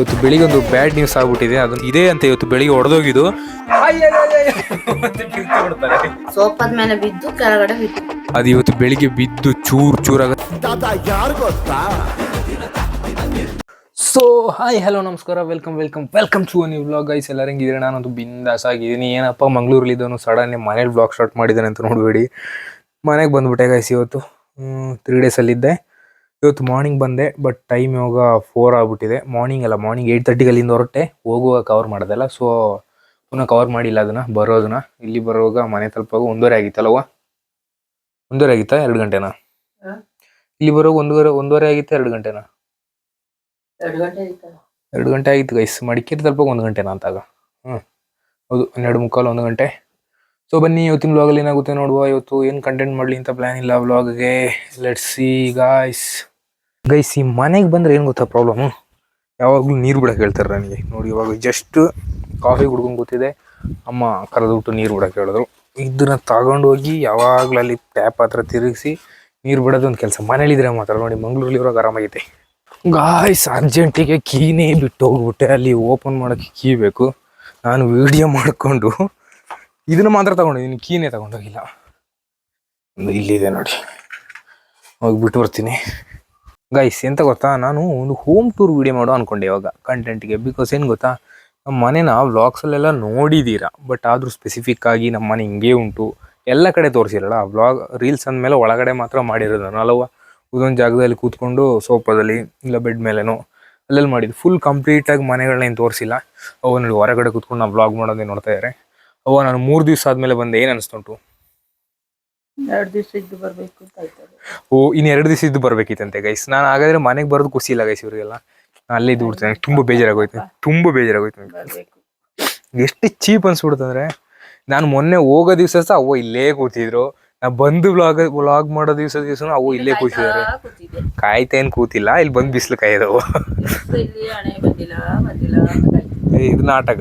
ಇವತ್ತು ಬೆಳಿಗ್ಗೆ ಒಂದು ಬ್ಯಾಡ್ ನ್ಯೂಸ್ ಆಗ್ಬಿಟ್ಟಿದೆ. ಅದು ಇದೆ ಅಂತ ಇವತ್ತು ಬೆಳಿಗ್ಗೆ ಹೊಡೆದೋಗಿದ್ದು ಸೋಫಾದ ಮೇಲೆ ಬಿದ್ದು ಕೆಳಗಡೆ ಬಿತ್ತು. ಅದು ಇವತ್ತು ಬೆಳಿಗ್ಗೆ ಬಿದ್ದು ಚೂರಾಗ. ಸೊ ಹಾಯ್ ಹಲೋ ನಮಸ್ಕಾರ, welcome to new vlog guys. ಎಲ್ಲರೂ ಹೆಂಗಿದ್ರೆ ನಾನಂತೂ ಬಿಂದಾಸ್ ಆಗಿದ್ದೀನಿ. ಏನಪ್ಪ ಮಂಗಳೂರಲ್ಲಿದ್ದವನು ಸಡನ್ ಮನೇಲಿ ವ್ಲಾಗ್ ಸ್ಟಾರ್ಟ್ ಮಾಡಿದ್ದಾನೆ ಅಂತ ನೋಡಬೇಡಿ. ಮನೆಗೆ ಬಂದ್ಬಿಟ್ಟೆ ಗೈಸ್. ಇವತ್ತು 3 ಡೇಸಲ್ಲಿದ್ದೆ. ಇವತ್ತು ಮಾರ್ನಿಂಗ್ ಬಂದೆ, ಬಟ್ ಟೈಮ್ ಇವಾಗ 4 ಆಗ್ಬಿಟ್ಟಿದೆ. ಮಾರ್ನಿಂಗ್ 8:30 ಅಲ್ಲಿಂದ ಹೊರಟೆ. ಹೋಗುವಾಗ ಕವರ್ ಮಾಡೋದಲ್ಲ, ಸೊ ಪುನಃ ಕವರ್ ಮಾಡಿಲ್ಲ ಅದನ್ನ. ಬರೋದನ್ನ ಇಲ್ಲಿ ಬರುವಾಗ ಮನೆ ತಲುಪುವಾಗ 1:30 ಆಗಿತ್ತಲ್ಲವ? 1:30 ಆಗಿತ್ತಾ 2 ಗಂಟೆನಾ? ಇಲ್ಲಿ ಬರೋವಾಗ 1:30 ಆಗಿತ್ತಾ 2 ಗಂಟೆನಾ? 2 ಗಂಟೆ ಆಗಿತ್ತು ಗೈಸ್. ಮಡಿಕೇರಿ ತಲುಪೋಕೆ 1 ಗಂಟೆನಾ ಅಂತಾಗ? ಹೌದು, 12:45 1 ಗಂಟೆ. ಸೊ ಬನ್ನಿ ಇವತ್ತಿನ ವ್ಲಾಗಲ್ಲಿ ಏನಾಗುತ್ತೆ ನೋಡುವ. ಇವತ್ತು ಏನು ಕಂಟೆಂಟ್ ಮಾಡಲಿ ಅಂತ ಪ್ಲಾನ್ ಇಲ್ಲ ವ್ಲಾಗ್ಗೆ. Let's see guys. ಈ ಮನೆಗೆ ಬಂದರೆ ಏನು ಗೊತ್ತಾ ಪ್ರಾಬ್ಲಮ್ಮು? ಯಾವಾಗಲೂ ನೀರು ಬಿಡಕ್ಕೆ ಹೇಳ್ತಾರೆ ನನಗೆ. ನೋಡಿ, ಇವಾಗ ಜಸ್ಟ್ ಕಾಫಿ ಕುಡ್ಕೊಂಡು ಕೂತಿದೆ, ಅಮ್ಮ ಕರೆದುಬಿಟ್ಟು ನೀರು ಬಿಡಕ್ಕೆ ಹೇಳಿದ್ರು. ಇದನ್ನ ತಗೊಂಡು ಹೋಗಿ ಯಾವಾಗಲೂ ಅಲ್ಲಿ ಟ್ಯಾಪ್ ಹತ್ರ ತಿರುಗಿಸಿ ನೀರು ಬಿಡೋದು ಒಂದು ಕೆಲಸ. ಮನೇಲಿದ್ರೆ ಮಾತ್ರ ನೋಡಿ, ಮಂಗಳೂರಲ್ಲಿ ಇರೋಕೆ ಆರಾಮಾಗೈತೆ ಗಾಯ್ಸ್. ಅರ್ಜೆಂಟಿಗೆ ಕೀನೇ ಬಿಟ್ಟು ಹೋಗ್ಬಿಟ್ಟೆ. ಅಲ್ಲಿ ಓಪನ್ ಮಾಡೋಕ್ಕೆ ಕೀ ಬೇಕು. ನಾನು ವಿಡಿಯೋ ಮಾಡಿಕೊಂಡು ಇದನ್ನು ಮಾತ್ರ ತಗೊಂಡಿದ್ದೀನಿ, ಕೀನೇ ತಗೊಂಡೋಗಿಲ್ಲ. ಇಲ್ಲಿದೆ ನೋಡಿ, ಹೋಗ್ಬಿಟ್ಟು ಬರ್ತೀನಿ ಗೈಸ್. ಎಂತ ಗೊತ್ತಾ, ನಾನು ಒಂದು ಹೋಮ್ ಟೂರ್ ವಿಡಿಯೋ ಮಾಡೋ ಅಂದ್ಕೊಂಡೆ ಇವಾಗ ಕಂಟೆಂಟ್ಗೆ. ಬಿಕಾಸ್ ಏನು ಗೊತ್ತಾ, ನಮ್ಮ ಮನೇನ ವ್ಲಾಗ್ಸಲ್ಲೆಲ್ಲ ನೋಡಿದ್ದೀರಾ, ಬಟ್ ಆದರೂ ಸ್ಪೆಸಿಫಿಕ್ ಆಗಿ ನಮ್ಮ ಮನೆ ಹಿಂಗೇ ಉಂಟು ಎಲ್ಲ ಕಡೆ ತೋರಿಸಿರಲ್ಲ. ವ್ಲಾಗ್ ರೀಲ್ಸ್ ಅಂದಮೇಲೆ ಒಳಗಡೆ ಮಾತ್ರ ಮಾಡಿರೋದು ನಾನು ಅಲ್ಲವ. ಇದೊಂದು ಜಾಗದಲ್ಲಿ ಕೂತ್ಕೊಂಡು ಸೋಫಾದಲ್ಲಿ ಇಲ್ಲ ಬೆಡ್ ಮೇಲೇನೋ ಅಲ್ಲೆಲ್ಲಿ ಮಾಡಿದ್ದು. ಫುಲ್ ಕಂಪ್ಲೀಟಾಗಿ ಮನೆಗಳನ್ನೇನು ತೋರಿಸಿಲ್ಲ. ಅವ ನೋಡಿ ಹೊರಗಡೆ ಕೂತ್ಕೊಂಡು ನಾವು ವ್ಲಾಗ್ ಮಾಡೋದೇ ನೋಡ್ತಾ ಇದ್ದಾರೆ. ನಾನು 3 ದಿವಸ ಆದಮೇಲೆ ಬಂದೆ. ಏನು ಅನಿಸ್ತುಂಟು? 2 ದಿವಸ ಇದ್ದು ಬರಬೇಕು ಅಂತ ಹೇಳ್ತಾರೆ. ಇನ್ನು 2 ದಿವಸ ಇದ್ದು ಬರ್ಬೇಕಿತ್ತಂತೆ ಗೈಸ್. ನಾನು ಹಾಗಾದ್ರೆ ಮನೆಗೆ ಬರೋದು ಖುಷಿ ಇಲ್ಲ ಗೈಸ್ ಇವರಿಗೆಲ್ಲ. ಅಲ್ಲೇ ಇದ್ದು ಬಿಡ್ತೇನೆ. ತುಂಬ ಬೇಜಾರಾಗೋಯ್ತು. ಎಷ್ಟು ಚೀಪ್ ಅನ್ಸ್ಬಿಡ್ತಂದ್ರೆ, ನಾನು ಮೊನ್ನೆ ಹೋಗೋ ದಿವಸ ಸಹ ಅವು ಇಲ್ಲೇ ಕೂತಿದ್ರು. ನಾ ಬಂದು ವ್ಲಾಗ್ ಮಾಡೋ ದಿವಸ ಅವು ಇಲ್ಲೇ ಕೂತಿದ್ದಾರೆ. ಕಾಯ್ತೇನು ಕೂತಿಲ್ಲ, ಇಲ್ಲಿ ಬಂದು ಬಿಸಿಲು ಕಾಯ್ದವು. ಇದು ನಾಟಕ.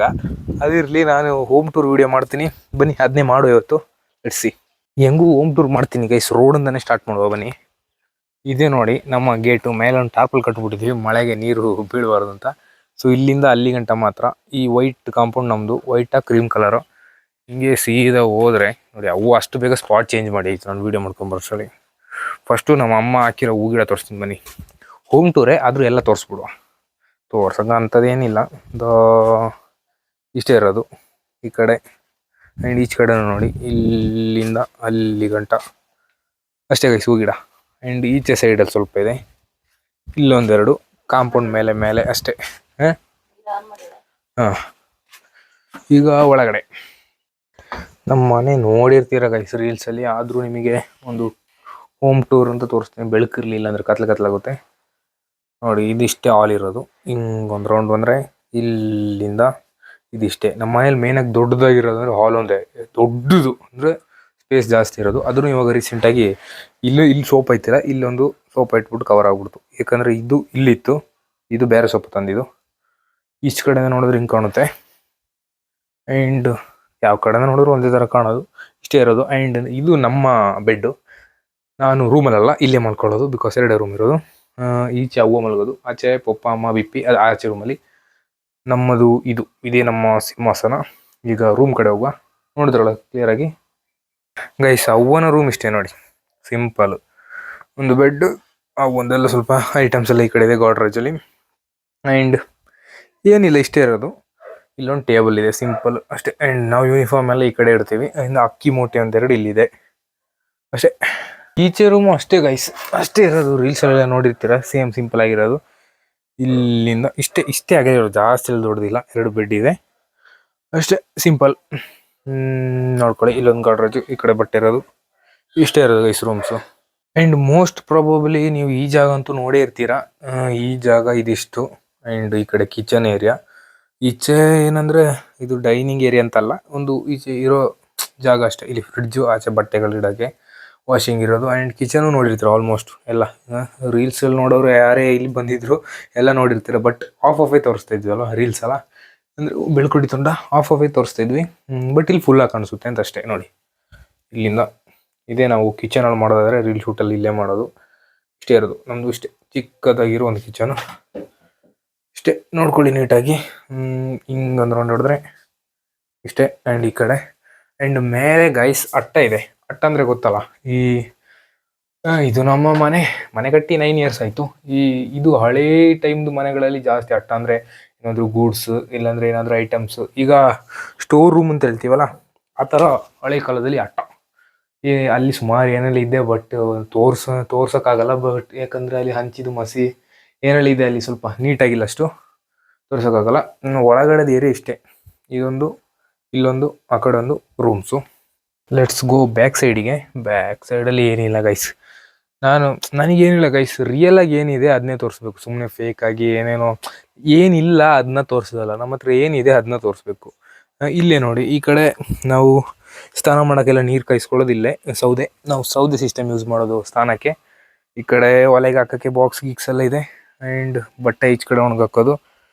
ಅದಿರಲಿ, ನಾನು ಹೋಮ್ ಟೂರ್ ವಿಡಿಯೋ ಮಾಡ್ತೀನಿ ಬನ್ನಿ. ಅದನ್ನೇ ಮಾಡೋ ಇವತ್ತು. ಲೆಟ್ಸ್ ಹೆಂಗೂ ಹೋಮ್ ಟೂರ್ ಮಾಡ್ತೀನಿ ಗೈಸ್. ರೋಡಿಂದನೇ ಸ್ಟಾರ್ಟ್ ಮಾಡುವ ಬನ್ನಿ. ಇದೇ ನೋಡಿ ನಮ್ಮ ಗೇಟು. ಮೇಲೆ ಒಂದು ಟಾರ್ಪಲ್ ಕಟ್ಬಿಟ್ಟಿದ್ವಿ ಮಳೆಗೆ ನೀರು ಬೀಳಬಾರ್ದು ಅಂತ. ಸೊ ಇಲ್ಲಿಂದ ಅಲ್ಲಿ ಗಂಟ ಮಾತ್ರ. ಈ ವೈಟ್ ಕಾಂಪೌಂಡ್ ನಮ್ಮದು, ವೈಟಾ ಕ್ರೀಮ್ ಕಲರು. ಹಿಂಗೆ ಸೀದಾ ಹೋದ್ರೆ ನೋಡಿ, ಅವು ಅಷ್ಟು ಬೇಗ ಸ್ಪಾಟ್ ಚೇಂಜ್ ಮಾಡಿ ನಾನು ವೀಡಿಯೋ ಮಾಡ್ಕೊಂಬರ್ಸಲಿ. ಫಸ್ಟು ನಮ್ಮ ಅಮ್ಮ ಹಾಕಿರೋ ಹೂ ಗಿಡ ತೋರಿಸ್ತೀನಿ ಬನ್ನಿ. ಹೋಮ್ ಟೂರೇ ಆದರೂ ಎಲ್ಲ ತೋರಿಸ್ಬಿಡುವ. ತೋರ್ಸಂಗ ಅಂಥದ್ದೇನಿಲ್ಲ, ಇಷ್ಟೇ ಇರೋದು. ಈ ಕಡೆ ಆ್ಯಂಡ್ ಈಚ್ ಕಡೆನೂ ನೋಡಿ, ಇಲ್ಲಿಂದ ಅಲ್ಲಿ ಗಂಟ ಅಷ್ಟೇ ಗೈಸ್ ಹೂ ಗಿಡ. ಆ್ಯಂಡ್ ಈಚೆ ಸೈಡಲ್ಲಿ ಸ್ವಲ್ಪ ಇದೆ, ಇಲ್ಲೊಂದೆರಡು ಕಾಂಪೌಂಡ್ ಮೇಲೆ ಅಷ್ಟೇ. ಹಾಂ, ಈಗ ಒಳಗಡೆ ನಮ್ಮ ಮನೆ ನೋಡಿರ್ತೀರ ಗೈಸ್ ರೀಲ್ಸಲ್ಲಿ. ಆದರೂ ನಿಮಗೆ ಒಂದು ಹೋಮ್ ಟೂರ್ ಅಂತ ತೋರಿಸ್ತೀನಿ. ಬೆಳಕಿರಲಿಲ್ಲ ಅಂದರೆ ಕತ್ಲಾಗುತ್ತೆ ನೋಡಿ. ಇದಿಷ್ಟೇ ಹಾಲ್ ಇರೋದು. ಹಿಂಗೊಂದು ರೌಂಡ್ ಬಂದರೆ ಇಲ್ಲಿಂದ ಇದಿಷ್ಟೇ. ನಮ್ಮ ಮನೇಲಿ ಮೇನಾಗಿ ದೊಡ್ಡದಾಗಿರೋದು ಅಂದರೆ ಹಾಲ್ ಒಂದೇ. ದೊಡ್ಡದು ಅಂದರೆ ಸ್ಪೇಸ್ ಜಾಸ್ತಿ ಇರೋದು. ಅದನ್ನು ಇವಾಗ ರೀಸೆಂಟಾಗಿ ಇಲ್ಲಿ ಸೋಫಾ ಇತ್ತಿಲ್ಲ, ಇಲ್ಲೊಂದು ಸೋಫಾ ಇಟ್ಬಿಟ್ಟು ಕವರ್ ಆಗ್ಬಿಡ್ತು. ಯಾಕಂದರೆ ಇದು ಇಲ್ಲಿತ್ತು, ಇದು ಬೇರೆ ಸೋಫಾ ತಂದಿದ್ದು. ಈಚ್ ಕಡೆಯಿಂದ ನೋಡಿದ್ರೆ ಹಿಂಗೆ ಕಾಣುತ್ತೆ. ಆ್ಯಂಡ್ ಯಾವ ಕಡೆಯಿಂದ ನೋಡಿದ್ರು ಒಂದೇ ಥರ ಕಾಣೋದು. ಇಷ್ಟೇ ಇರೋದು. ಆ್ಯಂಡ್ ಇದು ನಮ್ಮ ಬೆಡ್ಡು. ನಾನು ರೂಮಲ್ಲ ಇಲ್ಲೇ ಮಲ್ಕೊಳ್ಳೋದು, ಬಿಕಾಸ್ 2 ರೂಮ್ ಇರೋದು. ಈಚೆ ಅವ್ವ ಮಲ್ಗೋದು, ಆಚೆ ಪಪ್ಪ ಅಮ್ಮ ಬಿಪ್ಪಿ ಅದು ಆಚೆ ರೂಮಲ್ಲಿ. ನಮ್ಮದು ಇದೇ ನಮ್ಮ ಸಿಂಹಾಸನ. ಈಗ ರೂಮ್ ಕಡೆ ಹೋಗುವ. ನೋಡಿದ್ರಲ್ಲ ಕ್ಲಿಯರಾಗಿ ಗೈಸ್, ಅವ್ವನ ರೂಮ್ ಇಷ್ಟೇ ನೋಡಿ, ಸಿಂಪಲ್. ಒಂದು ಬೆಡ್, ಒಂದೆಲ್ಲ ಸ್ವಲ್ಪ ಐಟಮ್ಸ್ ಎಲ್ಲ ಈ ಕಡೆ ಇದೆ ಗಾಡ್ರೇಜಲ್ಲಿ. ಆ್ಯಂಡ್ ಏನಿಲ್ಲ, ಇಷ್ಟೇ ಇರೋದು. ಇಲ್ಲೊಂದು ಟೇಬಲ್ ಇದೆ, ಸಿಂಪಲ್ ಅಷ್ಟೇ. ಆ್ಯಂಡ್ ನಾವು ಯೂನಿಫಾರ್ಮ್ ಎಲ್ಲ ಈ ಕಡೆ ಇಡ್ತೀವಿ. ಇನ್ನು ಅಕ್ಕಿ ಮೂಟೆ ಒಂದೆರಡು ಇಲ್ಲಿದೆ ಅಷ್ಟೇ. ಈಚೆ ರೂಮು ಅಷ್ಟೇ ಗೈಸ್, ಅಷ್ಟೇ ಇರೋದು. ರೀಲ್ಸಲ್ಲೆಲ್ಲ ನೋಡಿರ್ತೀರ, ಸೇಮ್ ಸಿಂಪಲ್ ಆಗಿರೋದು. ಇಲ್ಲಿಂದ ಇಷ್ಟೇ ಆಗಿರೋದು, ಜಾಸ್ತಿ ಎಲ್ಲ ದೊಡ್ಡದಿಲ್ಲ. 2 ಬೆಡ್ ಇದೆ ಅಷ್ಟೇ, ಸಿಂಪಲ್. ನೋಡ್ಕೊಳ್ಳಿ, ಇಲ್ಲೊಂದು ಗಾಡ್ರೇಜು, ಈ ಕಡೆ ಬಟ್ಟೆ ಇರೋದು. ಇಷ್ಟೇ ಇರೋದು guys rooms. And most probably ನೀವು ಈ ಜಾಗ ಅಂತೂ ನೋಡೇ ಇರ್ತೀರ. ಈ ಜಾಗ ಇದಿಷ್ಟು. ಆ್ಯಂಡ್ ಈ ಕಡೆ ಕಿಚನ್ ಏರಿಯಾ. ಈಚೆ ಏನಂದರೆ ಇದು ಡೈನಿಂಗ್ ಏರಿಯಾ ಅಂತಲ್ಲ, ಒಂದು ಈಚೆ ಇರೋ ಜಾಗ ಅಷ್ಟೇ. ಇಲ್ಲಿ ಫ್ರಿಡ್ಜು, ಆಚೆ ಬಟ್ಟೆಗಳು ಇಡೋಕ್ಕೆ, ವಾಷಿಂಗ್ ಇರೋದು. ಆ್ಯಂಡ್ ಕಿಚನು ನೋಡಿರ್ತೀರ ಆಲ್ಮೋಸ್ಟ್ ಎಲ್ಲ. ರೀಲ್ಸಲ್ಲಿ ನೋಡೋರು ಯಾರೇ ಇಲ್ಲಿ ಬಂದಿದ್ರು ಎಲ್ಲ ನೋಡಿರ್ತೀರ. ಬಟ್ ಆಫ್ ತೋರಿಸ್ತಾ ಇದ್ವಲ್ಲ ರೀಲ್ಸ್ ಎಲ್ಲ, ಅಂದರೆ ಬೆಳ್ಕೊಡಿ ತುಂಡ ಆಫ್ ತೋರಿಸ್ತಾ ಇದ್ವಿ. ಬಟ್ ಇಲ್ಲಿ ಫುಲ್ಲಾಗಿ ಕಾಣಿಸುತ್ತೆ ಅಂತ ಅಷ್ಟೇ ನೋಡಿ. ಇಲ್ಲಿಂದ ಇದೇ ನಾವು ಕಿಚನಲ್ಲಿ ಮಾಡೋದಾದರೆ ರೀಲ್ ಶೂಟಲ್ಲಿ ಇಲ್ಲೇ ಮಾಡೋದು. ಇಷ್ಟೇ ಇರೋದು ನಮ್ಮದು. ಇಷ್ಟೇ ಚಿಕ್ಕದಾಗಿರೋ ಒಂದು ಕಿಚನು. ಇಷ್ಟೇ ನೋಡ್ಕೊಳ್ಳಿ ನೀಟಾಗಿ. ಹಿಂಗೊಂದು ರೌಂಡ್ ಹೊಡೆದ್ರೆ ಇಷ್ಟೇ. ಆ್ಯಂಡ್ ಈ ಕಡೆ ಆ್ಯಂಡ್ ಮೇಲೆ ಗೈಸ್ ಅಟ್ಟ ಇದೆ. ಅಟ್ಟ ಅಂದರೆ ಗೊತ್ತಲ್ಲ, ಇದು ನಮ್ಮ ಮನೆ ಕಟ್ಟಿ 9 ಇಯರ್ಸ್ ಆಯಿತು. ಇದು ಹಳೇ ಟೈಮ್ದು ಮನೆಗಳಲ್ಲಿ ಜಾಸ್ತಿ ಅಟ್ಟ ಅಂದರೆ ಏನಾದರೂ ಗೂಡ್ಸ್, ಇಲ್ಲಾಂದರೆ ಏನಾದರೂ ಐಟಮ್ಸ್, ಈಗ ಸ್ಟೋರ್ ರೂಮ್ ಅಂತ ಹೇಳ್ತೀವಲ್ಲ ಆ ಥರ ಹಳೆ ಕಾಲದಲ್ಲಿ ಅಟ್ಟ. ಅಲ್ಲಿ ಸುಮಾರು ಏನೆಲ್ಲ ಇದೆ, ಬಟ್ ತೋರ್ಸೋಕ್ಕಾಗಲ್ಲ. ಬಟ್ ಯಾಕಂದರೆ ಅಲ್ಲಿ ಹಂಚಿದು ಮಸಿ ಏನೆಲ್ಲ ಇದೆ ಅಲ್ಲಿ ಸ್ವಲ್ಪ ನೀಟಾಗಿಲ್ಲ, ಅಷ್ಟು ತೋರ್ಸೋಕ್ಕಾಗಲ್ಲ. ಒಳಗಡೆದು ಏರಿಯಾ ಇಷ್ಟೇ. ಇದೊಂದು, ಇಲ್ಲೊಂದು, ಆ ಕಡೆ ಒಂದು ರೂಮ್ಸು. ಲೆಟ್ಸ್ ಗೋ ಬ್ಯಾಕ್ ಸೈಡಿಗೆ. ಬ್ಯಾಕ್ ಸೈಡಲ್ಲಿ ಏನಿಲ್ಲ ಗೈಸ್. ನನಗೇನಿಲ್ಲ ಗೈಸ್, ರಿಯಲ್ ಆಗಿ ಏನಿದೆ ಅದನ್ನೇ ತೋರಿಸ್ಬೇಕು. ಸುಮ್ಮನೆ ಫೇಕ್ ಆಗಿ ಏನೇನೋ ಏನಿಲ್ಲ ಅದನ್ನ ತೋರಿಸೋದಲ್ಲ. ನಮ್ಮ ಹತ್ರ ಏನಿದೆ ಅದನ್ನ ತೋರಿಸ್ಬೇಕು. ಇಲ್ಲೇ ನೋಡಿ, ಈ ಕಡೆ ನಾವು ಸ್ನಾನ ಮಾಡೋಕ್ಕೆಲ್ಲ ನೀರು ಕಾಯಿಸ್ಕೊಳ್ಳೋದು ಇಲ್ಲೇ ನಾವು ಸೌದೆ ಸಿಸ್ಟಮ್ ಯೂಸ್ ಮಾಡೋದು ಸ್ನಾನಕ್ಕೆ. ಈ ಕಡೆ ಒಲೆಗೆ ಹಾಕೋಕ್ಕೆ ಬಾಕ್ಸ್ ಗೀಕ್ಸ್ ಎಲ್ಲ ಇದೆ. ಆ್ಯಂಡ್ ಬಟ್ಟೆ ಈಚೆ ಕಡೆ ಒಣಗಾಕೋದು,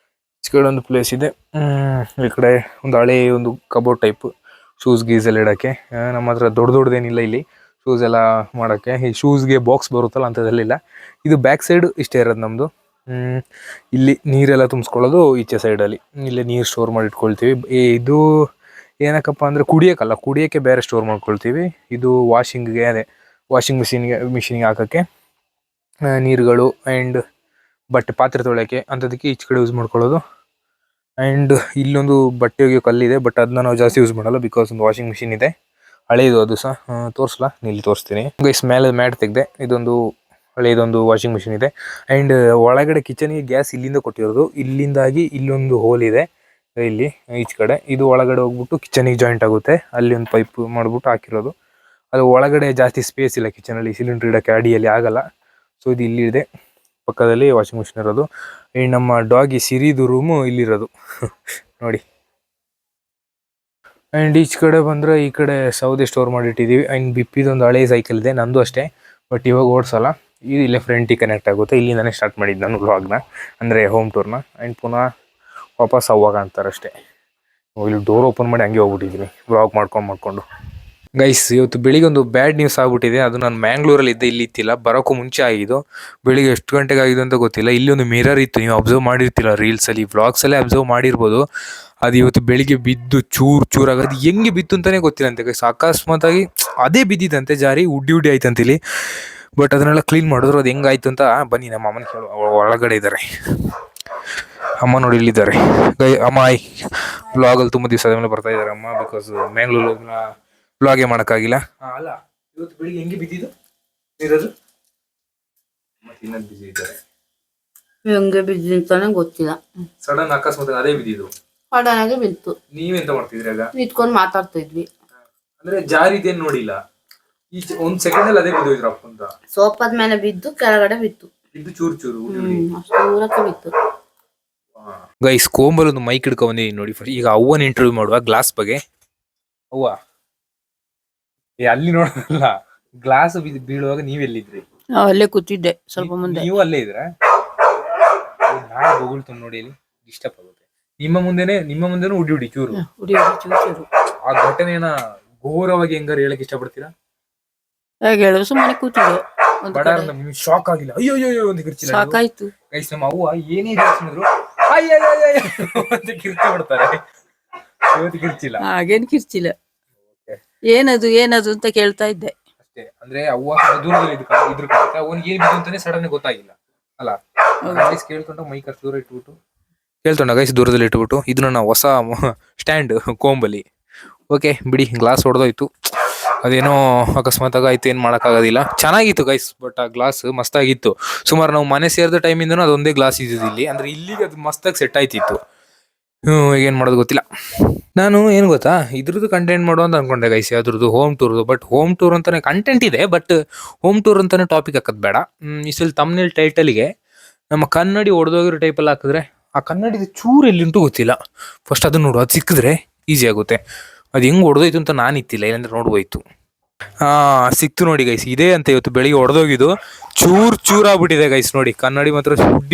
ಈಚೆ ಕಡೆ ಒಂದು ಪ್ಲೇಸ್ ಇದೆ. ಈ ಕಡೆ ಒಂದು ಹಳೆ ಒಂದು ಕಬೋರ್ಡ್ ಟೈಪ್, ಶೂಸ್ ಗೀಸ್ ಎಲ್ಲ ಇಡೋಕ್ಕೆ. ನಮ್ಮ ಹತ್ರ ದೊಡ್ಡದೇನಿಲ್ಲ ಇಲ್ಲಿ ಶೂಸ್ ಎಲ್ಲ ಮಾಡೋಕ್ಕೆ. ಈ ಶೂಸ್ಗೆ ಬಾಕ್ಸ್ ಬರುತ್ತಲ್ಲ ಅಂಥದ್ದೆಲ್ಲ. ಇದು ಬ್ಯಾಕ್ ಸೈಡ್ ಇಷ್ಟೇ ಇರೋದು ನಮ್ಮದು. ಇಲ್ಲಿ ನೀರೆಲ್ಲ ತುಂಬಿಸ್ಕೊಳ್ಳೋದು ಈಚೆ ಸೈಡಲ್ಲಿ. ಇಲ್ಲೇ ನೀರು ಸ್ಟೋರ್ ಮಾಡಿ ಇಟ್ಕೊಳ್ತೀವಿ. ಇದು ಏನಕ್ಕಪ್ಪ ಅಂದರೆ ಕುಡಿಯೋಕ್ಕೆ ಬೇರೆ ಸ್ಟೋರ್ ಮಾಡ್ಕೊಳ್ತೀವಿ. ಇದು ವಾಷಿಂಗ್ಗೆ, ಅದೇ ವಾಷಿಂಗ್ ಮಿಷಿನ್ಗೆ ಹಾಕೋಕ್ಕೆ ನೀರುಗಳು. ಆ್ಯಂಡ್ ಪಾತ್ರೆ ತೊಳೆಯೋಕ್ಕೆ ಅಂಥದಕ್ಕೆ ಈಚೆ ಕಡೆ ಯೂಸ್ ಮಾಡ್ಕೊಳ್ಳೋದು. ಆ್ಯಂಡ್ ಇಲ್ಲೊಂದು ಬಟ್ಟೆ ಒಗೆಯೋ ಕಲ್ಲಿದೆ, ಬಟ್ ಅದನ್ನ ನಾವು ಜಾಸ್ತಿ ಯೂಸ್ ಮಾಡಲ್ಲ, ಬಿಕಾಸ್ ಒಂದು ವಾಷಿಂಗ್ ಮಿಷಿನ್ ಇದೆ, ಹಳೇದು ಅದು ಸಹ. ತೋರಿಸ್ಲಾ? ಇಲ್ಲಿ ತೋರಿಸ್ತೀನಿ ಗೈಸ್. ಮೇಲೆ ಮ್ಯಾಟ್ ತೆಗೆದೆ. ಇದೊಂದು ಹಳೇದೊಂದು ವಾಷಿಂಗ್ ಮಿಷಿನ್ ಇದೆ. ಆ್ಯಂಡ್ ಒಳಗಡೆ ಕಿಚನ್ಗೆ ಗ್ಯಾಸ್ ಇಲ್ಲಿಂದ ಕೊಟ್ಟಿರೋದು. ಇಲ್ಲಿಂದಾಗಿ ಇಲ್ಲೊಂದು ಹೋಲ್ ಇದೆ ಇಲ್ಲಿ ಈಚೆ ಕಡೆ. ಇದು ಒಳಗಡೆ ಹೋಗ್ಬಿಟ್ಟು ಕಿಚನಿಗೆ ಜಾಯಿಂಟ್ ಆಗುತ್ತೆ. ಅಲ್ಲಿ ಒಂದು ಪೈಪ್ ಮಾಡಿಬಿಟ್ಟು ಹಾಕಿರೋದು. ಅದು ಒಳಗಡೆ ಜಾಸ್ತಿ ಸ್ಪೇಸ್ ಇಲ್ಲ ಕಿಚನಲ್ಲಿ, ಸಿಲಿಂಡ್ರ್ ಇಡೋಕ್ಕೆ ಅಡಿಯಲ್ಲಿ ಆಗಲ್ಲ. ಸೊ ಇದು ಇಲ್ಲಿದೆ, ಪಕ್ಕದಲ್ಲಿ ವಾಷಿಂಗ್ ಮಿಷಿನ್ ಇರೋದು. ಆ್ಯಂಡ್ ನಮ್ಮ ಡಾಗಿ ಸಿರಿದು ರೂಮು ಇಲ್ಲಿರೋದು ನೋಡಿ. ಆ್ಯಂಡ್ ಈಚೆ ಕಡೆ ಬಂದರೆ ಈ ಕಡೆ ಸೌದೆ ಸ್ಟೋರ್ ಮಾಡಿಟ್ಟಿದ್ದೀವಿ. ಆ್ಯಂಡ್ ಬಿಪ್ಪಿದೊಂದು ಹಳೆ ಸೈಕಲ್ ಇದೆ, ನಂದು ಅಷ್ಟೇ, ಬಟ್ ಇವಾಗ ಓಡಿಸಲ್ಲ. ಇದು ಇಲ್ಲೇ ಫ್ರಂಟಿಗೆ ಕನೆಕ್ಟ್ ಆಗುತ್ತೆ. ಇಲ್ಲಿಂದಾನೇ ಸ್ಟಾರ್ಟ್ ಮಾಡಿದ್ದು ನಾನು ವ್ಲಾಗ್ನ, ಅಂದರೆ ಹೋಮ್ ಟೂರ್ನ. ಆ್ಯಂಡ್ ಪುನಃ ವಾಪಸ್ ಅವಾಗ ಅಂತಾರೆ ಅಷ್ಟೇ. ಇಲ್ಲಿ ಡೋರ್ ಓಪನ್ ಮಾಡಿ ಹಂಗೆ ಹೋಗ್ಬಿಟ್ಟಿದ್ದೀನಿ ವ್ಲಾಗ್ ಮಾಡ್ಕೊಂಡು. ಗೈಸ್, ಇವತ್ತು ಬೆಳಿಗ್ಗೆ ಒಂದು ಬ್ಯಾಡ್ ನ್ಯೂಸ್ ಆಗ್ಬಿಟ್ಟಿದೆ. ಅದು ನಾನು ಮ್ಯಾಂಗ್ಳೂರಲ್ಲಿ ಇದ್ದೆ, ಇಲ್ಲಿ ಇತ್ತಿಲ್ಲ. ಬರೋಕ್ಕೂ ಮುಂಚೆ ಆಗಿದ್ದು. ಬೆಳಿಗ್ಗೆ ಎಷ್ಟು ಗಂಟೆಗೆ ಆಗಿದ್ದು ಅಂತ ಗೊತ್ತಿಲ್ಲ. ಇಲ್ಲಿ ಒಂದು ಮಿರರ್ ಇತ್ತು, ನೀವು ಅಬ್ಸರ್ವ್ ಮಾಡಿರ್ತೀರ ರೀಲ್ಸಲ್ಲಿ, ವ್ಲಾಗ್ಸಲ್ಲೇ ಅಬ್ಸರ್ವ್ ಮಾಡಿರ್ಬೋದು. ಅದು ಇವತ್ತು ಬೆಳಿಗ್ಗೆ ಬಿದ್ದು ಚೂರಾಗೋದು. ಹೆಂಗೆ ಬಿತ್ತು ಅಂತಲೇ ಗೊತ್ತಿಲ್ಲ ಅಂತೆ ಗೈಸ್. ಅಕಸ್ಮಾತಾಗಿ ಅದೇ ಬಿದ್ದಿದ್ದಂತೆ, ಜಾರಿ ಉಡ್ಡಿ ಆಯ್ತಂತ ಇಲ್ಲಿ. ಬಟ್ ಅದನ್ನೆಲ್ಲ ಕ್ಲೀನ್ ಮಾಡಿದ್ರು. ಅದು ಹೆಂಗಾಯ್ತು ಅಂತ ಬನ್ನಿ ನಮ್ಮ ಅಮ್ಮನ ಕೇಳು. ಒಳಗಡೆ ಇದ್ದಾರೆ ಅಮ್ಮ, ನೋಡಿ ಇಲ್ಲಿದ್ದಾರೆ. ಅಮ್ಮ ವ್ಲಾಗಲ್ಲಿ ತುಂಬ ದಿವಸ ಆದಮೇಲೆ ಬರ್ತಾ ಇದ್ದಾರೆ ಅಮ್ಮ, ಬಿಕಾಸ್ ಮ್ಯಾಂಗ್ಳೂರು ವ್ಲಾಗೇ ಮಾಡೋಕ್ಕಾಗಿಲ್ಲ. ಅಲ್ಲ, ಇವತ್ತು ಬೆಳಿಗ್ಗೆ ಹೆಂಗೆ ಬಿದ್ದಿದ್ದು ಇರೋದು? ಹೆಂಗೆ ಬಿದ್ದಿ ಅಂತಾನೆ ಗೊತ್ತಿಲ್ಲ. ಸಡನ್ ಅಕಸ್ಮಾತ್ ಅದೇ ಬಿದ್ದಿದ್ದು, ಸಡನ್ ಆಗಿ ಬಿತ್ತು. ನೀವೆಂತ ಮಾಡ್ತಿದ್ರಿ ಆಗ? ನಿಂತ್ಕೊಂಡು ಮಾತಾಡ್ತಾ ಇದ್ವಿ. ಅಂದ್ರೆ ಜಾರಿದೇನು ನೋಡಿಲ್ಲ, ಒಂದ್ ಸೆಕೆಂಡ್ ಅಲ್ಲಿ ಅದೇ ಬಿದ್ದೋಯ್ದ್ರಪ್ಪ ಅಂತ. ಸೋಫಾದ ಮೇಲೆ ಬಿದ್ದು ಕೆಳಗಡೆ ಬಿತ್ತು. ಬಿದ್ದು ಚೂರು ಅಷ್ಟು ದೂರಕ್ಕೆ ಬಿತ್ತು. ಗೈಸ್, ಕೋಂಬಲ್ ಒಂದು ಮೈಕ್ ಹಿಡ್ಕೊ ಬಂದಿದ್ದೀನಿ ನೋಡಿ. ಈಗ ಅವ್ವನ ಇಂಟರ್ವ್ಯೂ ಮಾಡುವ ಗ್ಲಾಸ್ ಬಗ್ಗೆ. ಅವ್ವ, ಅಲ್ಲಿ ನೋಡಲ್ಲ, ಗ್ಲಾಸ್ ಬೀಳುವಾಗ ನೀವೆಲ್ಲಿದ್ರಿ? ಅಲ್ಲೇ ಕೂತಿದ್ದೆ, ಸ್ವಲ್ಪ ಮುಂದೆ. ನೀವು ಅಲ್ಲೇ ಇದ್ರ? ನಾಳೆ ಬೊಗಳ್ತು ನೋಡಿ, ಇಲ್ಲಿ ಡಿಸ್ಟರ್ಬ್ ಆಗುತ್ತೆ. ನಿಮ್ಮ ಮುಂದೆನೂ ಉಡಿ ಚೂರು. ಆ ಘಟನೆನ ಘೋರವಾಗಿ ಹೆಂಗಾರು ಹೇಳಕ್ ಇಷ್ಟಪಡ್ತೀರಾ? ಸುಮ್ಮನೆ ಕೂತಿದ್ದೆ. ಶಾಕ್ ಆಗಿಲ್ಲ? ಅಯ್ಯೋ ಅಂತ ಕಿರ್ಚಿಲ್ಲ? ಸಾಕಾಯ್ತು ಗೈಸ್, ನಮ್ಮ ಅವ್ವ ಏನೇ ಹೇಳಿದ್ರು ಅಂತ ಕಿರ್ಚಿ ಬಿಡ್ತಾರೆ. ಇವತ್ತು ಕಿರ್ಚಿಲ್ಲ? ಹಾಗೇನ್ ಕಿರ್ಚಿಲ್ಲ. ಏನದು ಅಂತ ಕೇಳ್ತಾ ಇದ್ದೆ ಅಷ್ಟೇ. ಅಂದ್ರೆ ಅವ್ವ ದೂರದಲ್ಲಿ ಇದ್ರ ಕಾಣುತ್ತೆ. ಅವನಿಗೆ ಏನ್ ಬಿದ್ದು ಅಂತಾನೆ ಸಡನ್ ಗೊತ್ತಾಗಿಲ್ಲ ಅಲ್ಲ. ಗೈಸ್ ಕೇಳ್ಕೊಂಡ ಮೈಕ್ ಅಷ್ಟು ದೂರ ಇಟ್ಬಿಟ್ಟು ಗೈಸ್ ದೂರದಲ್ಲಿ ಇಟ್ಬಿಟ್ಟು ಇದನ್ನ ನಾವು ಹೊಸ ಸ್ಟ್ಯಾಂಡ್ ಕೋಂಬಲಿ. ಓಕೆ ಬಿಡಿ, ಗ್ಲಾಸ್ ಹೊಡೆದೋಯ್ತು. ಅದೇನೋ ಅಕಸ್ಮಾತ್ ಆಯ್ತು, ಏನು ಮಾಡೋಕ್ಕಾಗೋದಿಲ್ಲ. ಚೆನ್ನಾಗಿತ್ತು ಗೈಸ್, ಬಟ್ ಆ ಗ್ಲಾಸ್ ಮಸ್ತಾಗಿತ್ತು. ಸುಮಾರು ನಾವು ಮನೆ ಸೇರಿದ ಟೈಮಿಂದನೂ ಅದೊಂದೇ ಗ್ಲಾಸ್ ಇದ್ದಿದ್ದು ಇಲ್ಲಿ. ಅಂದ್ರೆ ಇಲ್ಲಿಗೆ ಅದು ಮಸ್ತಾಗಿ ಸೆಟ್ ಆಯ್ತಿತ್ತು. ಏನು ಮಾಡೋದು ಗೊತ್ತಿಲ್ಲ. ನಾನು ಏನು ಗೊತ್ತಾ, ಇದ್ರದ್ದು ಕಂಟೆಂಟ್ ಮಾಡೋ ಅಂತ ಅನ್ಕೊಂಡೆ ಗೈಸ್, ಅದ್ರದ್ದು ಹೋಮ್ ಟೂರ್ದು. ಬಟ್ ಹೋಮ್ ಟೂರ್ ಅಂತಾನೆ ಕಂಟೆಂಟ್ ಇದೆ, ಬಟ್ ಹೋಮ್ ಟೂರ್ ಅಂತಾನೆ ಟಾಪಿಕ್ ಹಾಕೋದು ಬೇಡ. ಇಷ್ಟಲ್ಲಿ ತಮ್ಮನೇಲಿ ಟೈಟಲಿಗೆ ನಮ್ಮ ಕನ್ನಡಿ ಒಡೆದೋಗಿರೋ ಟೈಪಲ್ಲಿ ಹಾಕಿದ್ರೆ, ಆ ಕನ್ನಡಿದ ಚೂರು ಎಲ್ಲಿಂಟು ಗೊತ್ತಿಲ್ಲ. ಫಸ್ಟ್ ಅದನ್ನ ನೋಡು, ಅದು ಸಿಕ್ಕಿದ್ರೆ ಈಸಿ ಆಗುತ್ತೆ. ಅದು ಹೆಂಗೆ ಹೊಡೆದೋಯ್ತು ಅಂತ ನಾನು ಇತ್ತಿಲ್ಲ, ಇಲ್ಲಾಂದ್ರೆ ನೋಡ್ಬೋಯ್ತು. ಸಿಕ್ತು ನೋಡಿ ಗೈಸ್, ಇದೇ ಅಂತ ಇವತ್ತು ಬೆಳಿಗ್ಗೆ ಹೊಡೆದೋಗಿದ್ದು. ಚೂರಾಗ್ಬಿಟ್ಟಿದೆ ಗೈಸ್ ನೋಡಿ. ಕನ್ನಡಿ ಮಾತ್ರ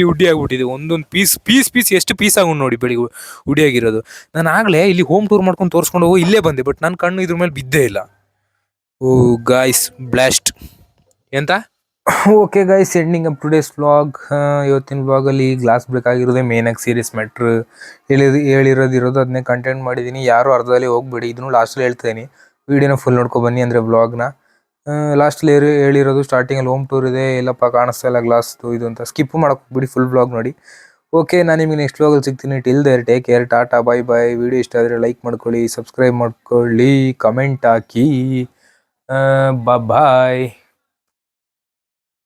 ಉಡ್ಡಿ ಆಗ್ಬಿಟ್ಟಿದೆ. ಒಂದೊಂದು ಪೀಸ್ ಎಷ್ಟು ಪೀಸ್ ಆಗೋದು ನೋಡಿ ಬೆಳಿಗ್ಗೆ ಉಡಿಯಾಗಿರೋದು. ನಾನು ಆಗಲೇ ಇಲ್ಲಿ ಹೋಮ್ ಟೂರ್ ಮಾಡ್ಕೊಂಡು ತೋರಿಸ್ಕೊಂಡು ಹೋಗಿ ಇಲ್ಲೇ ಬಂದೆ, ಬಟ್ ನನ್ನ ಕಣ್ಣು ಇದ್ರ ಮೇಲೆ ಬಿದ್ದೇ ಇಲ್ಲ. ಓ ಗಾಯ್ಸ್, ಬ್ಲಾಸ್ಟ್ ಎಂತ okay guys, ending up today's vlog. ಇವತ್ತಿನ ವ್ಲಾಗಲ್ಲಿ ಗ್ಲಾಸ್ ಬ್ರೇಕ್ ಆಗಿರೋದೇ ಮೇನಾಗಿ ಸೀರಿಯಸ್ ಮ್ಯಾಟ್ರ್. ಹೇಳಿರೋದಿರೋದು ಅದನ್ನೇ ಕಂಟೆಂಟ್ ಮಾಡಿದ್ದೀನಿ. ಯಾರು ಅರ್ಧದಲ್ಲಿ ಹೋಗ್ಬೇಡಿ, ಇದನ್ನು ಲಾಸ್ಟಲ್ಲಿ ಹೇಳ್ತೀನಿ. ವೀಡಿಯೋನ ಫುಲ್ ನೋಡ್ಕೊ ಬನ್ನಿ, ಅಂದರೆ ವ್ಲಾಗ್ನ. ಲಾಸ್ಟಲ್ಲಿ ಹೇಳಿರೋದು ಸ್ಟಾರ್ಟಿಂಗಲ್ಲಿ ಹೋಮ್ ಟೂರ್ ಇದೆ, ಎಲ್ಲಪ್ಪ ಕಾಣಿಸ್ತಾ ಇಲ್ಲ ಗ್ಲಾಸ್ದು ಇದು ಅಂತ. ಸ್ಕಿಪ್ ಮಾಡಕ್ಕೆ ಹೋಗ್ಬಿಡಿ, ಫುಲ್ ವ್ಲಾಗ್ ನೋಡಿ. ಓಕೆ, ನಾನು ನಿಮಗೆ ನೆಕ್ಸ್ಟ್ ವ್ಲಾಗಲ್ಲಿ ಸಿಗ್ತೀನಿ. Till there take care, tata, bye bye. Video ಇಷ್ಟ ಆದರೆ ಲೈಕ್ ಮಾಡ್ಕೊಳ್ಳಿ, ಸಬ್ಸ್ಕ್ರೈಬ್ ಮಾಡ್ಕೊಳ್ಳಿ, ಕಮೆಂಟ್ ಹಾಕಿ. ಬಾಯ್.